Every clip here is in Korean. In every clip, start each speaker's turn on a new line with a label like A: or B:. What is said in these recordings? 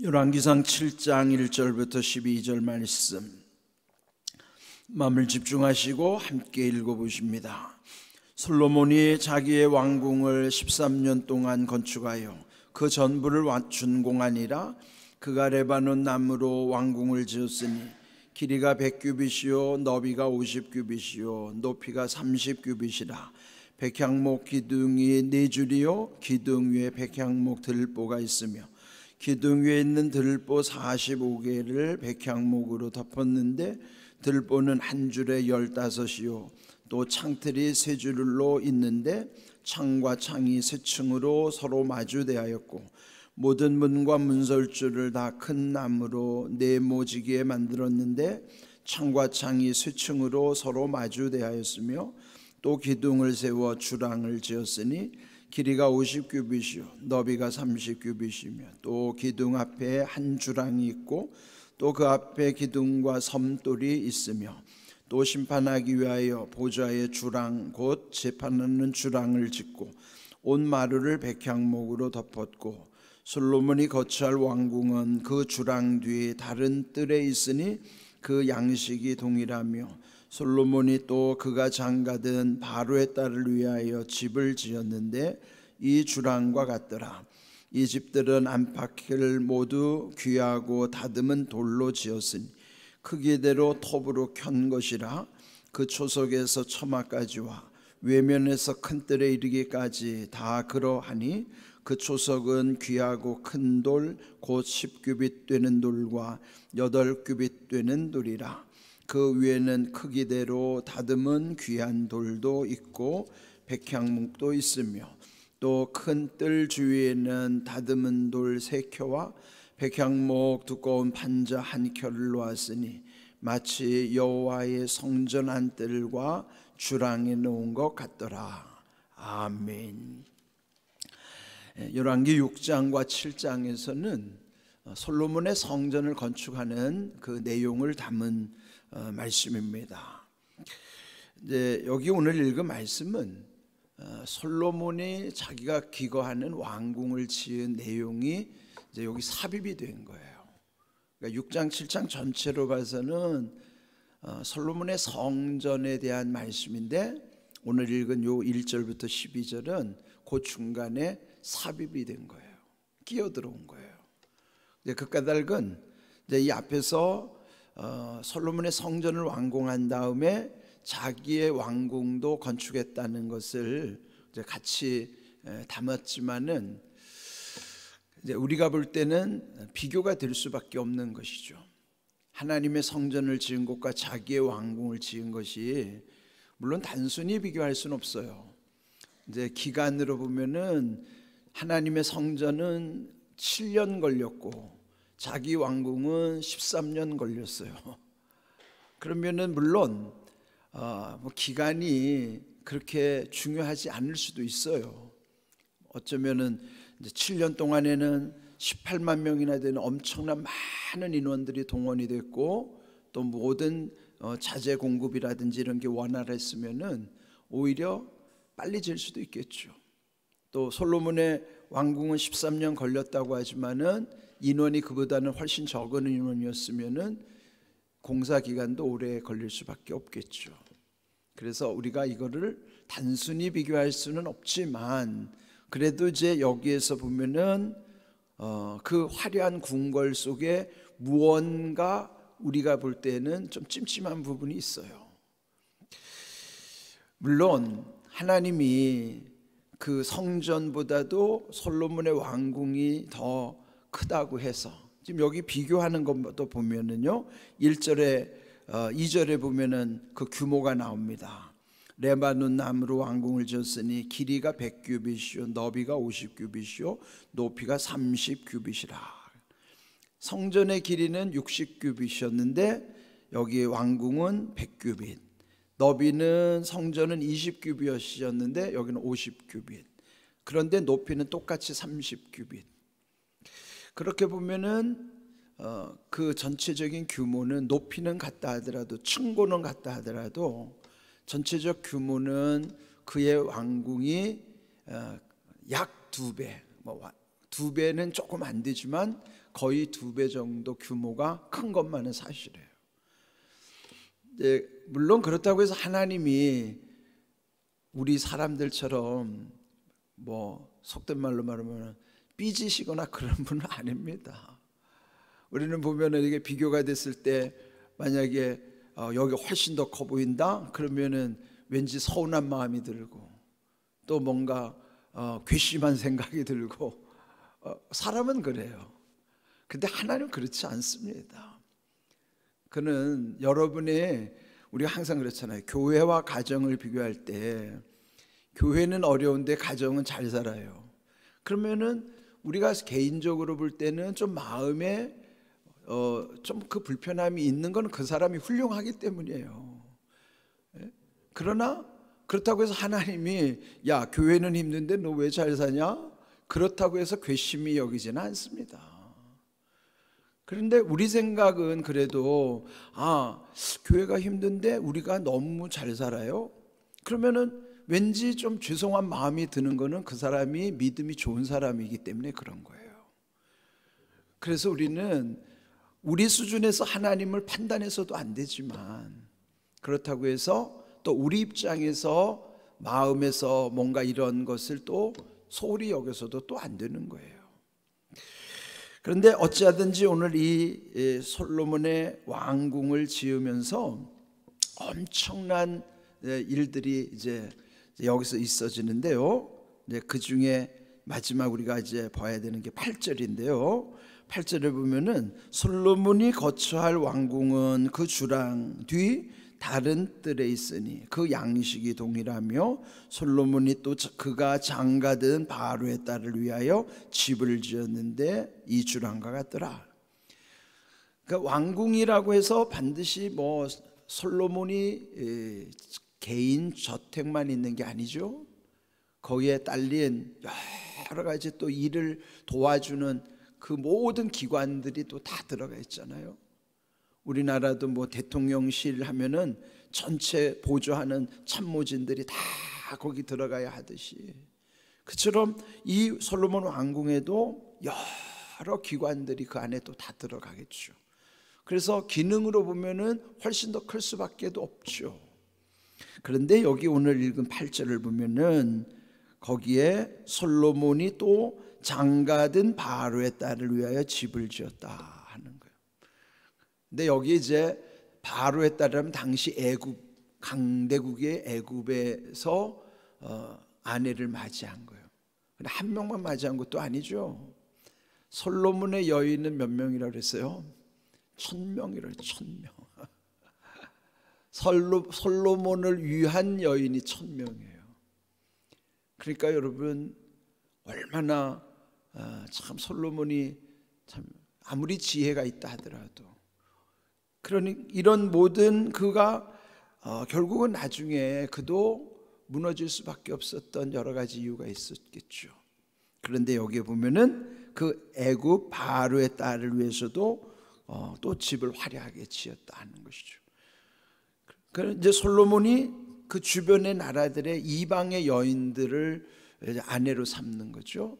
A: 열왕기상 7장 1절부터 12절 말씀 마음을 집중하시고 함께 읽어보십니다. 솔로몬이 자기의 왕궁을 13년 동안 건축하여 그 전부를 준공하니라. 그가 레바논 나무로 왕궁을 지었으니 길이가 100규빗이요 너비가 50규빗이요 높이가 30규빗이라. 백향목 기둥이 4줄이요 기둥 위에 백향목 들보가 있으며 기둥 위에 있는 들보 45개를 백향목으로 덮었는데 들보는 한 줄에 15이요 또 창틀이 3줄로 있는데 창과 창이 3층으로 서로 마주대하였고 모든 문과 문설주를 다 큰 나무로 네모지기에 만들었는데 창과 창이 3층으로 서로 마주대하였으며 또 기둥을 세워 주랑을 지었으니 길이가 50규빗이요 너비가 30규빗이며 또 기둥 앞에 한 주랑이 있고 또 그 앞에 기둥과 섬돌이 있으며 또 심판하기 위하여 보좌의 주랑 곧 재판하는 주랑을 짓고 온 마루를 백향목으로 덮었고 솔로몬이 거처할 왕궁은 그 주랑 뒤에 다른 뜰에 있으니 그 양식이 동일하며 솔로몬이 또 그가 장가든 바로의 딸을 위하여 집을 지었는데 이 주랑과 같더라. 이 집들은 안팎을 모두 귀하고 다듬은 돌로 지었으니 크기대로 톱으로 켠 것이라. 그 초석에서 처마까지와 외면에서 큰 뜰에 이르기까지 다 그러하니 그 초석은 귀하고 큰 돌 곧 10규빗 되는 돌과 8규빗 되는 돌이라. 그 위에는 크기대로 다듬은 귀한 돌도 있고 백향목도 있으며 또 큰 뜰 주위에는 다듬은 돌 3켜와 백향목 두꺼운 판자 1켜를 놓았으니 마치 여호와의 성전 안뜰과 주랑에 놓은 것 같더라. 아멘. 열왕기 6장과 7장에서는 솔로몬의 성전을 건축하는 그 내용을 담은 말씀입니다. 이제 여기 오늘 읽은 말씀은 솔로몬이 자기가 기거하는 왕궁을 지은 내용이 이제 여기 삽입이 된 거예요. 그러니까 6장 7장 전체로 봐서는 솔로몬의 성전에 대한 말씀인데 오늘 읽은 요 1절부터 12절은 그 중간에 삽입이 된 거예요. 끼어 들어온 거예요. 그 까닭은 이제 이 앞에서 솔로몬의 성전을 완공한 다음에 자기의 왕궁도 건축했다는 것을 이제 같이 담았지만은 이제 우리가 볼 때는 비교가 될 수밖에 없는 것이죠. 하나님의 성전을 지은 것과 자기의 왕궁을 지은 것이 물론 단순히 비교할 수는 없어요. 이제 기간으로 보면은 하나님의 성전은 7년 걸렸고 자기 왕궁은 13년 걸렸어요. 그러면은 물론 기간이 그렇게 중요하지 않을 수도 있어요. 어쩌면은 이제 7년 동안에는 18만 명이나 되는 엄청난 많은 인원들이 동원이 됐고 또 모든 자재 공급이라든지 이런 게 원활했으면은 오히려 빨리 질 수도 있겠죠. 또 솔로몬의 왕궁은 13년 걸렸다고 하지만은 인원이 그보다는 훨씬 적은 인원이었으면은 공사 기간도 오래 걸릴 수밖에 없겠죠. 그래서 우리가 이거를 단순히 비교할 수는 없지만 그래도 이제 여기에서 보면은 그 화려한 궁궐 속에 무언가 우리가 볼 때는 좀 찜찜한 부분이 있어요. 물론 하나님이 그 성전보다도 솔로몬의 왕궁이 더 크다고 해서 지금 여기 비교하는 것도 보면은요 1절에 2절에 보면은 그 규모가 나옵니다. 레바논 나무로 왕궁을 지었으니 길이가 100규빗이요 너비가 50규빗이요 높이가 30규빗이라. 성전의 길이는 60규빗이었는데 여기 왕궁은 100규빗, 너비는 성전은 20규빗이었는데 여기는 50규빗, 그런데 높이는 똑같이 30규빗. 그렇게 보면은 그 전체적인 규모는 높이는 같다 하더라도 층고는 같다 하더라도 전체적 규모는 그의 왕궁이 약 2배, 2배는 조금 안 되지만 거의 2배 정도 규모가 큰 것만은 사실이에요. 물론 그렇다고 해서 하나님이 우리 사람들처럼 뭐 속된 말로 말하면 삐지시거나 그런 분은 아닙니다. 우리는 보면은 이게 비교가 됐을 때 만약에 여기 훨씬 더 커 보인다 그러면은 왠지 서운한 마음이 들고 또 뭔가 괘씸한 생각이 들고 사람은 그래요. 근데 하나님은 그렇지 않습니다. 그는 여러분의, 우리가 항상 그렇잖아요. 교회와 가정을 비교할 때 교회는 어려운데 가정은 잘 살아요. 그러면은 우리가 개인적으로 볼 때는 좀 마음에 좀 그 불편함이 있는 건 그 사람이 훌륭하기 때문이에요. 그러나 그렇다고 해서 하나님이 야 교회는 힘든데 너 왜 잘 사냐? 그렇다고 해서 괘씸히 여기지는 않습니다. 그런데 우리 생각은 그래도 교회가 힘든데 우리가 너무 잘 살아요? 그러면은 왠지 좀 죄송한 마음이 드는 거는 그 사람이 믿음이 좋은 사람이기 때문에 그런 거예요. 그래서 우리는 우리 수준에서 하나님을 판단해서도 안 되지만 그렇다고 해서 또 우리 입장에서 마음에서 뭔가 이런 것을 또 소홀히 여겨서도 또 안 되는 거예요. 그런데 어찌하든지 오늘 이 솔로몬의 왕궁을 지으면서 엄청난 일들이 이제 여기서 있어지는데요. 그 중에 마지막 우리가 이제 봐야 되는 게 8절인데요. 8절에 보면은 솔로몬이 거처할 왕궁은 그 주랑 뒤 다른 뜰에 있으니 그 양식이 동일하며 솔로몬이 또 그가 장가든 바로의 딸을 위하여 집을 지었는데 이 주랑과 같더라. 그러니까 왕궁이라고 해서 반드시 뭐 솔로몬이 개인 저택만 있는 게 아니죠. 거기에 딸린 여러 가지 또 일을 도와주는 그 모든 기관들이 또 다 들어가 있잖아요. 우리나라도 뭐 대통령실 하면은 전체 보조하는 참모진들이 다 거기 들어가야 하듯이, 그처럼 이 솔로몬 왕궁에도 여러 기관들이 그 안에 또 다 들어가겠죠. 그래서 기능으로 보면은 훨씬 더 클 수밖에 없죠. 그런데 여기 오늘 읽은 8절을 보면은 거기에 솔로몬이 또 장가든 바로의 딸을 위하여 집을 지었다 하는 거예요. 근데 여기 이제 바로의 딸이라면 당시 애굽 강대국의 애굽에서 아내를 맞이한 거예요. 근데 한 명만 맞이한 것도 아니죠. 솔로몬의 여인은 몇 명이라고 그랬어요? 1000명이라고. 1000명. 솔로몬을 위한 여인이 1000명이에요. 그러니까 여러분 얼마나 참 솔로몬이 참 아무리 지혜가 있다 하더라도, 그러니 이런 모든 그가 결국은 나중에 그도 무너질 수밖에 없었던 여러 가지 이유가 있었겠죠. 그런데 여기에 보면은 그 애굽 바로의 딸을 위해서도 또 집을 화려하게 지었다는 것이죠. 이제 솔로몬이 그 주변의 나라들의 이방의 여인들을 아내로 삼는 거죠.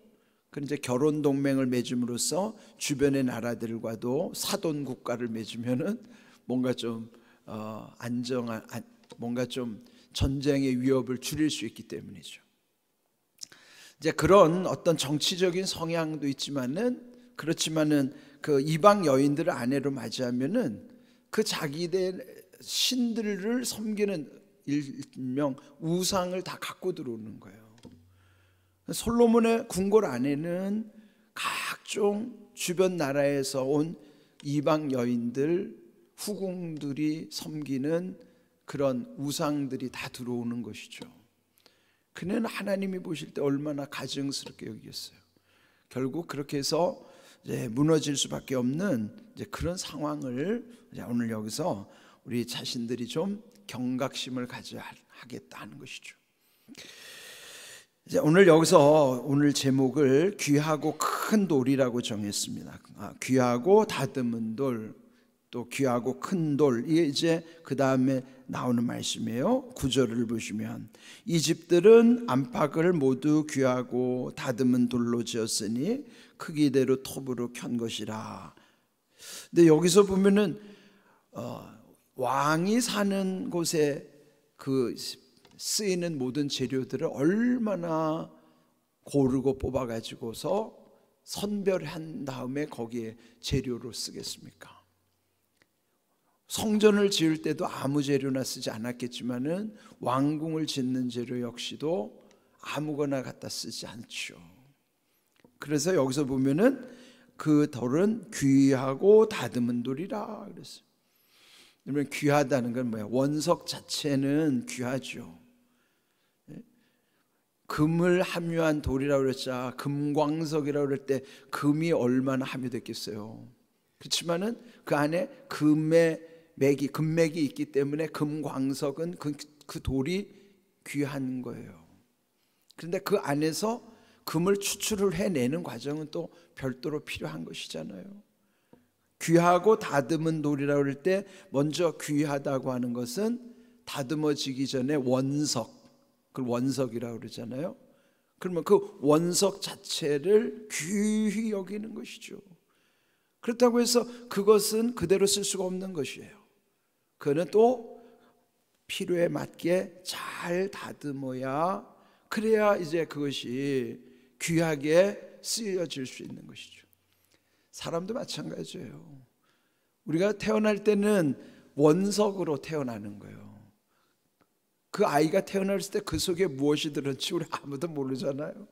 A: 그런데 결혼 동맹을 맺음으로써 주변의 나라들과도 사돈 국가를 맺으면은 뭔가 좀 안정한, 뭔가 좀 전쟁의 위협을 줄일 수 있기 때문이죠. 이제 그런 어떤 정치적인 성향도 있지만은, 그렇지만은 그 이방 여인들을 아내로 맞이하면은 그 자기들 신들을 섬기는 일명 우상을 다 갖고 들어오는 거예요. 솔로몬의 궁궐 안에는 각종 주변 나라에서 온 이방 여인들, 후궁들이 섬기는 그런 우상들이 다 들어오는 것이죠. 그는 하나님이 보실 때 얼마나 가증스럽게 여기겠어요. 결국 그렇게 해서 이제 무너질 수밖에 없는 이제 그런 상황을 이제 오늘 여기서 우리 자신들이 좀 경각심을 가져야 하겠다는 것이죠. 이제 오늘 여기서 오늘 제목을 귀하고 큰 돌이라고 정했습니다. 귀하고 다듬은 돌, 또 귀하고 큰 돌, 이게 이제 그 다음에 나오는 말씀이에요. 9절을 보시면 이 집들은 안팎을 모두 귀하고 다듬은 돌로 지었으니 크기대로 톱으로 켠 것이라. 근데 여기서 보면은 왕이 사는 곳에 그 쓰이는 모든 재료들을 얼마나 고르고 뽑아 가지고서 선별한 다음에 거기에 재료로 쓰겠습니까? 성전을 지을 때도 아무 재료나 쓰지 않았겠지만은 왕궁을 짓는 재료 역시도 아무거나 갖다 쓰지 않죠. 그래서 여기서 보면은 그 돌은 귀하고 다듬은 돌이라 그랬어요. 그러면 귀하다는 건 뭐야? 원석 자체는 귀하죠. 금을 함유한 돌이라고 그랬자, 금광석이라고 그럴 때 금이 얼마나 함유됐겠어요. 그렇지만은 그 안에 금맥이 있기 때문에 금광석은 그 돌이 귀한 거예요. 그런데 그 안에서 금을 추출을 해내는 과정은 또 별도로 필요한 것이잖아요. 귀하고 다듬은 돌이라고 할 때 먼저 귀하다고 하는 것은 다듬어지기 전에 원석, 그걸 원석이라고 그러잖아요. 그러면 그 원석 자체를 귀히 여기는 것이죠. 그렇다고 해서 그것은 그대로 쓸 수가 없는 것이에요. 그거는 또 필요에 맞게 잘 다듬어야, 그래야 이제 그것이 귀하게 쓰여질 수 있는 것이죠. 사람도 마찬가지예요. 우리가 태어날 때는 원석으로 태어나는 거예요. 그 아이가 태어났을 때 그 속에 무엇이 들었지 우리 아무도 모르잖아요.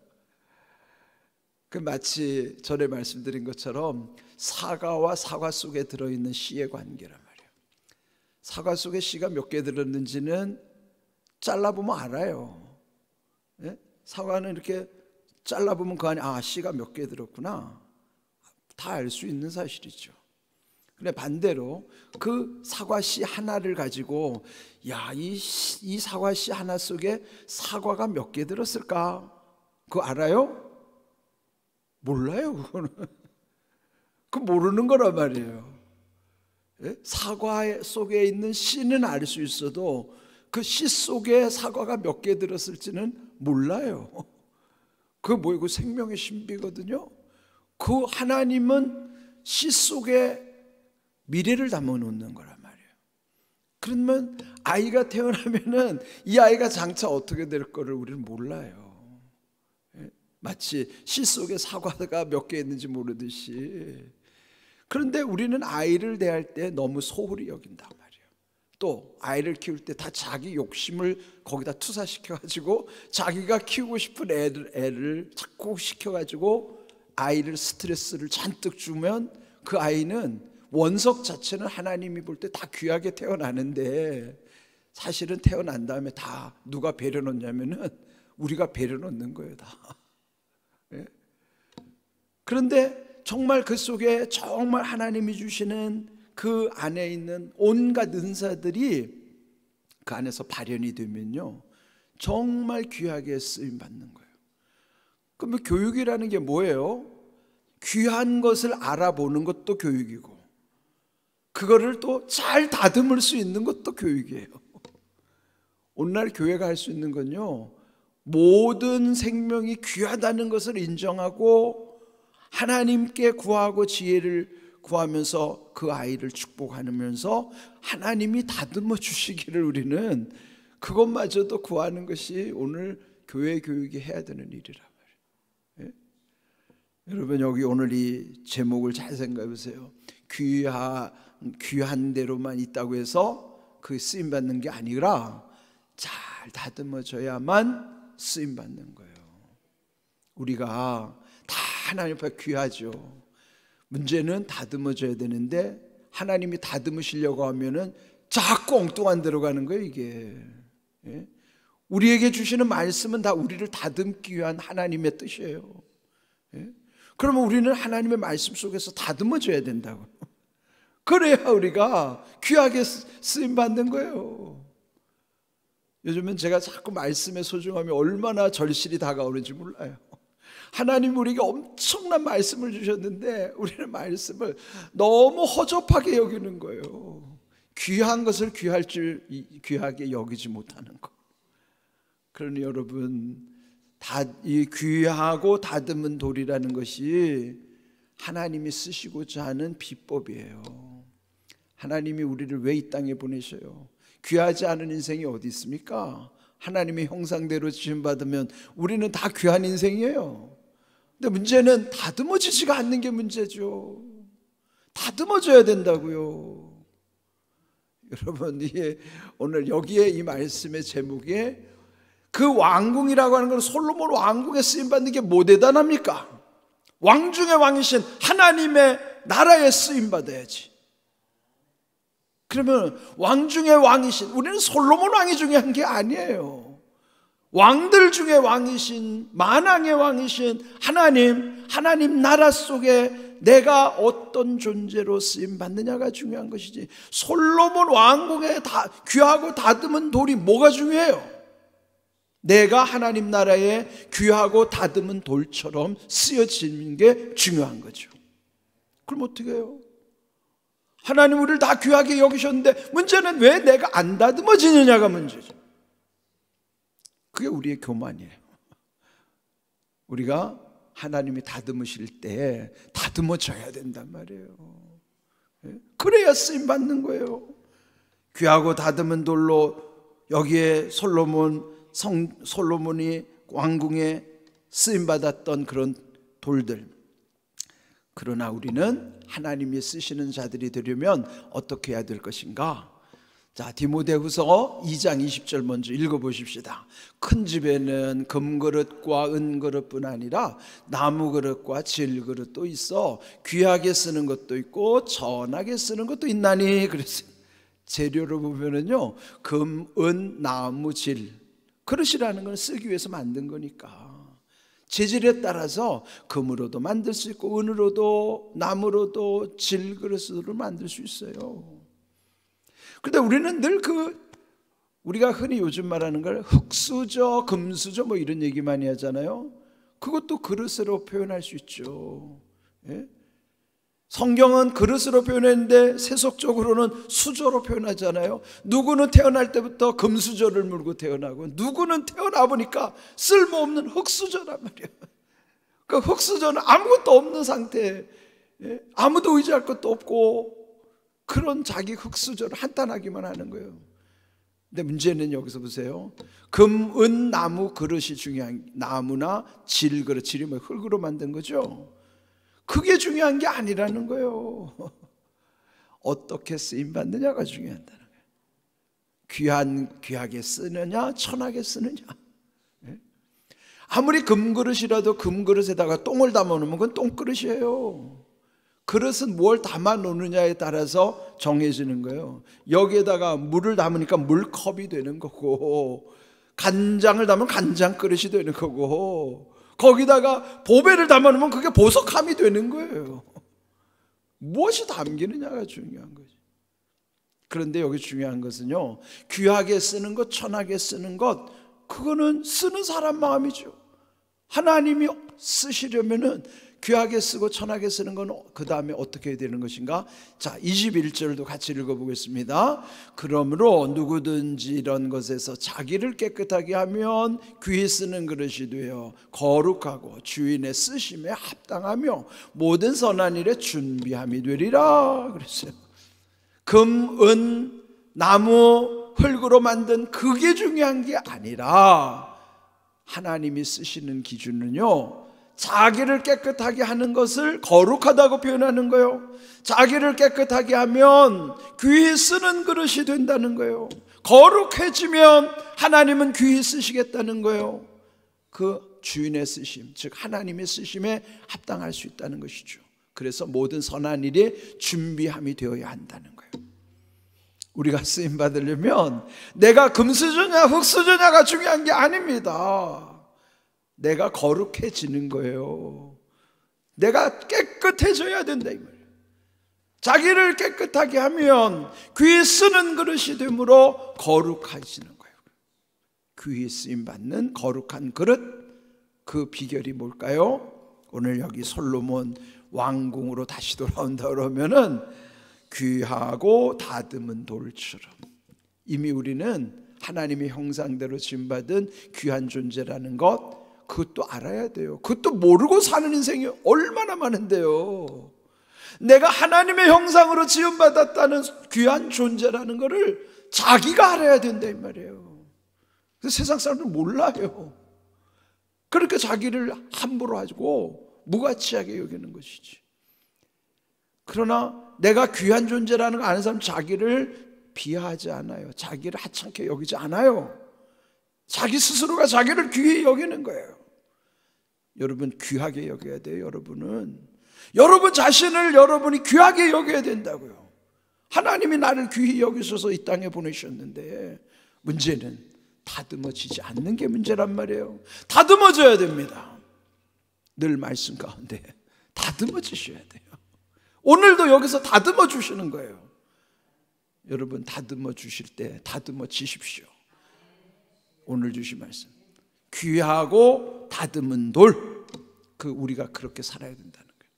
A: 그 마치 전에 말씀드린 것처럼 사과와 사과 속에 들어있는 씨의 관계란 말이에요. 사과 속에 씨가 몇 개 들었는지는 잘라보면 알아요. 예? 사과는 이렇게 잘라보면 그 안에 씨가 몇 개 들었구나, 다 알 수 있는 사실이죠. 근데 반대로 그 사과씨 하나를 가지고 이 사과씨 하나 속에 사과가 몇 개 들었을까? 그거 알아요? 몰라요. 그거는 그 모르는 거란 말이에요. 사과 속에 있는 씨는 알 수 있어도 그 씨 속에 사과가 몇 개 들었을지는 몰라요. 그게 뭐예요? 그 생명의 신비거든요. 그 하나님은 씨 속에 미래를 담아 놓는 거란 말이에요. 그러면 아이가 태어나면은 이 아이가 장차 어떻게 될 거를 우리는 몰라요. 마치 씨 속에 사과가 몇 개 있는지 모르듯이. 그런데 우리는 아이를 대할 때 너무 소홀히 여긴단 말이에요. 또 아이를 키울 때 다 자기 욕심을 거기다 투사시켜가지고 자기가 키우고 싶은 애를 자꾸 시켜가지고 아이를 스트레스를 잔뜩 주면 그 아이는 원석 자체는 하나님이 볼 때 다 귀하게 태어나는데 사실은 태어난 다음에 다 누가 배려 놓냐면은 우리가 배려 놓는 거예요, 다. 예? 그런데 정말 그 속에 정말 하나님이 주시는 그 안에 있는 온갖 은사들이 그 안에서 발현이 되면요 정말 귀하게 쓰임 받는 거예요. 그러면 교육이라는 게 뭐예요? 귀한 것을 알아보는 것도 교육이고 그거를 또 잘 다듬을 수 있는 것도 교육이에요. 오늘날 교회가 할 수 있는 건요, 모든 생명이 귀하다는 것을 인정하고 하나님께 구하고 지혜를 구하면서 그 아이를 축복하면서 하나님이 다듬어 주시기를 우리는 그것마저도 구하는 것이 오늘 교회 교육이 해야 되는 일이란 말이에요. 예? 여러분 여기 오늘 이 제목을 잘 생각해 보세요. 귀한 대로만 있다고 해서 그 쓰임 받는 게 아니라 잘 다듬어져야만 쓰임 받는 거예요. 우리가 다 하나님 앞에 귀하죠. 문제는 다듬어져야 되는데 하나님이 다듬으시려고 하면은 자꾸 엉뚱한 데로 가는 거예요, 이게. 예? 우리에게 주시는 말씀은 다 우리를 다듬기 위한 하나님의 뜻이에요. 예? 그러면 우리는 하나님의 말씀 속에서 다듬어져야 된다고. 그래야 우리가 귀하게 쓰임 받는 거예요. 요즘은 제가 자꾸 말씀의 소중함이 얼마나 절실히 다가오는지 몰라요. 하나님 우리에게 엄청난 말씀을 주셨는데 우리는 말씀을 너무 허접하게 여기는 거예요. 귀한 것을 귀하게 여기지 못하는 것. 그러니 여러분 이 귀하고 다듬은 돌이라는 것이 하나님이 쓰시고자 하는 비법이에요. 하나님이 우리를 왜 이 땅에 보내셔요? 귀하지 않은 인생이 어디 있습니까? 하나님의 형상대로 지음받으면 우리는 다 귀한 인생이에요. 근데 문제는 다듬어지지가 않는 게 문제죠. 다듬어져야 된다고요. 여러분, 오늘 여기에 이 말씀의 제목에 그 왕궁이라고 하는 건 솔로몬 왕궁에 쓰임받는 게 뭐 대단합니까? 왕 중의 왕이신 하나님의 나라에 쓰임받아야지. 그러면 왕 중의 왕이신, 우리는 솔로몬 왕이 중요한 게 아니에요. 왕들 중에 왕이신, 만왕의 왕이신 하나님 나라 속에 내가 어떤 존재로 쓰임받느냐가 중요한 것이지, 솔로몬 왕궁에 귀하고 다듬은 돌이 뭐가 중요해요? 내가 하나님 나라에 귀하고 다듬은 돌처럼 쓰여지는 게 중요한 거죠. 그럼 어떻게 해요? 하나님 우리를 다 귀하게 여기셨는데 문제는 왜 내가 안 다듬어지느냐가 문제죠. 그게 우리의 교만이에요. 우리가 하나님이 다듬으실 때 다듬어져야 된단 말이에요. 그래야 쓰임받는 거예요. 귀하고 다듬은 돌로 여기에 솔로몬이 왕궁에 쓰임받았던 그런 돌들. 그러나 우리는 하나님이 쓰시는 자들이 되려면 어떻게 해야 될 것인가? 자, 디모데후서 2장 20절 먼저 읽어보십시다. 큰 집에는 금그릇과 은그릇뿐 아니라 나무그릇과 질그릇도 있어 귀하게 쓰는 것도 있고 천하게 쓰는 것도 있나니. 그랬어요. 재료로 보면은요, 금, 은, 나무, 질. 그릇이라는 건 쓰기 위해서 만든 거니까 재질에 따라서 금으로도 만들 수 있고 은으로도 나무로도 질그릇으로 만들 수 있어요. 그런데 우리는 늘 우리가 흔히 요즘 말하는 걸 흙수저, 금수저 뭐 이런 얘기 많이 하잖아요. 그것도 그릇으로 표현할 수 있죠. 예? 성경은 그릇으로 표현했는데 세속적으로는 수저로 표현하잖아요. 누구는 태어날 때부터 금수저를 물고 태어나고 누구는 태어나 보니까 쓸모없는 흙수저란 말이에요. 그 흙수저는 아무것도 없는 상태, 아무도 의지할 것도 없고 그런 자기 흙수저를 한탄하기만 하는 거예요. 근데 문제는 여기서 보세요. 금, 은, 나무 그릇이 중요한, 나무나 질 그릇, 질이 뭐 흙으로 만든 거죠. 그게 중요한 게 아니라는 거예요. 어떻게 쓰임받느냐가 중요하다는 거예요. 귀하게 쓰느냐 천하게 쓰느냐. 아무리 금그릇이라도 금그릇에다가 똥을 담아놓으면 그건 똥그릇이에요. 그릇은 뭘 담아놓느냐에 따라서 정해지는 거예요. 여기에다가 물을 담으니까 물컵이 되는 거고, 간장을 담으면 간장 그릇이 되는 거고, 거기다가 보배를 담아놓으면 그게 보석함이 되는 거예요. 무엇이 담기느냐가 중요한 거죠. 그런데 여기 중요한 것은요, 귀하게 쓰는 것, 천하게 쓰는 것, 그거는 쓰는 사람 마음이죠. 하나님이 쓰시려면은 귀하게 쓰고 천하게 쓰는 건 그 다음에 어떻게 해야 되는 것인가? 자, 21절도 같이 읽어보겠습니다. 그러므로 누구든지 이런 것에서 자기를 깨끗하게 하면 귀히 쓰는 그릇이 되어 거룩하고 주인의 쓰심에 합당하며 모든 선한 일에 준비함이 되리라 그랬어요. 금, 은, 나무, 흙으로 만든 그게 중요한 게 아니라 하나님이 쓰시는 기준은요, 자기를 깨끗하게 하는 것을 거룩하다고 표현하는 거예요. 자기를 깨끗하게 하면 귀히 쓰는 그릇이 된다는 거예요. 거룩해지면 하나님은 귀히 쓰시겠다는 거예요. 그 주인의 쓰심, 즉 하나님의 쓰심에 합당할 수 있다는 것이죠. 그래서 모든 선한 일에 준비함이 되어야 한다는 거예요. 우리가 쓰임 받으려면 내가 금수저냐 흙수저냐가 중요한 게 아닙니다. 내가 거룩해지는 거예요. 내가 깨끗해져야 된다 이 말이에요. 자기를 깨끗하게 하면 귀히 쓰는 그릇이 되므로 거룩해지는 거예요. 귀히 쓰임 받는 거룩한 그릇, 그 비결이 뭘까요? 오늘 여기 솔로몬 왕궁으로 다시 돌아온다 그러면은 귀하고 다듬은 돌처럼, 이미 우리는 하나님의 형상대로 지음받은 귀한 존재라는 것, 그것도 알아야 돼요. 그것도 모르고 사는 인생이 얼마나 많은데요. 내가 하나님의 형상으로 지음받았다는 귀한 존재라는 것을 자기가 알아야 된다 이 말이에요. 그래서 세상 사람들은 몰라요. 그러니까 자기를 함부로 하고 무가치하게 여기는 것이지. 그러나 내가 귀한 존재라는 거 아는 사람은 자기를 비하하지 않아요. 자기를 하찮게 여기지 않아요. 자기 스스로가 자기를 귀히 여기는 거예요. 여러분 귀하게 여겨야 돼요. 여러분 자신을 여러분이 귀하게 여겨야 된다고요. 하나님이 나를 귀히 여기셔서 이 땅에 보내셨는데 문제는 다듬어지지 않는 게 문제란 말이에요. 다듬어져야 됩니다. 늘 말씀 가운데 다듬어지셔야 돼요. 오늘도 여기서 다듬어 주시는 거예요. 여러분 다듬어 주실 때 다듬어지십시오. 오늘 주신 말씀 귀하고 다듬은 돌, 우리가 그렇게 살아야 된다는 거예요.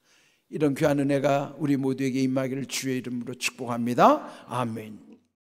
A: 이런 귀한 은혜가 우리 모두에게 임하기를 주의 이름으로 축복합니다. 아멘.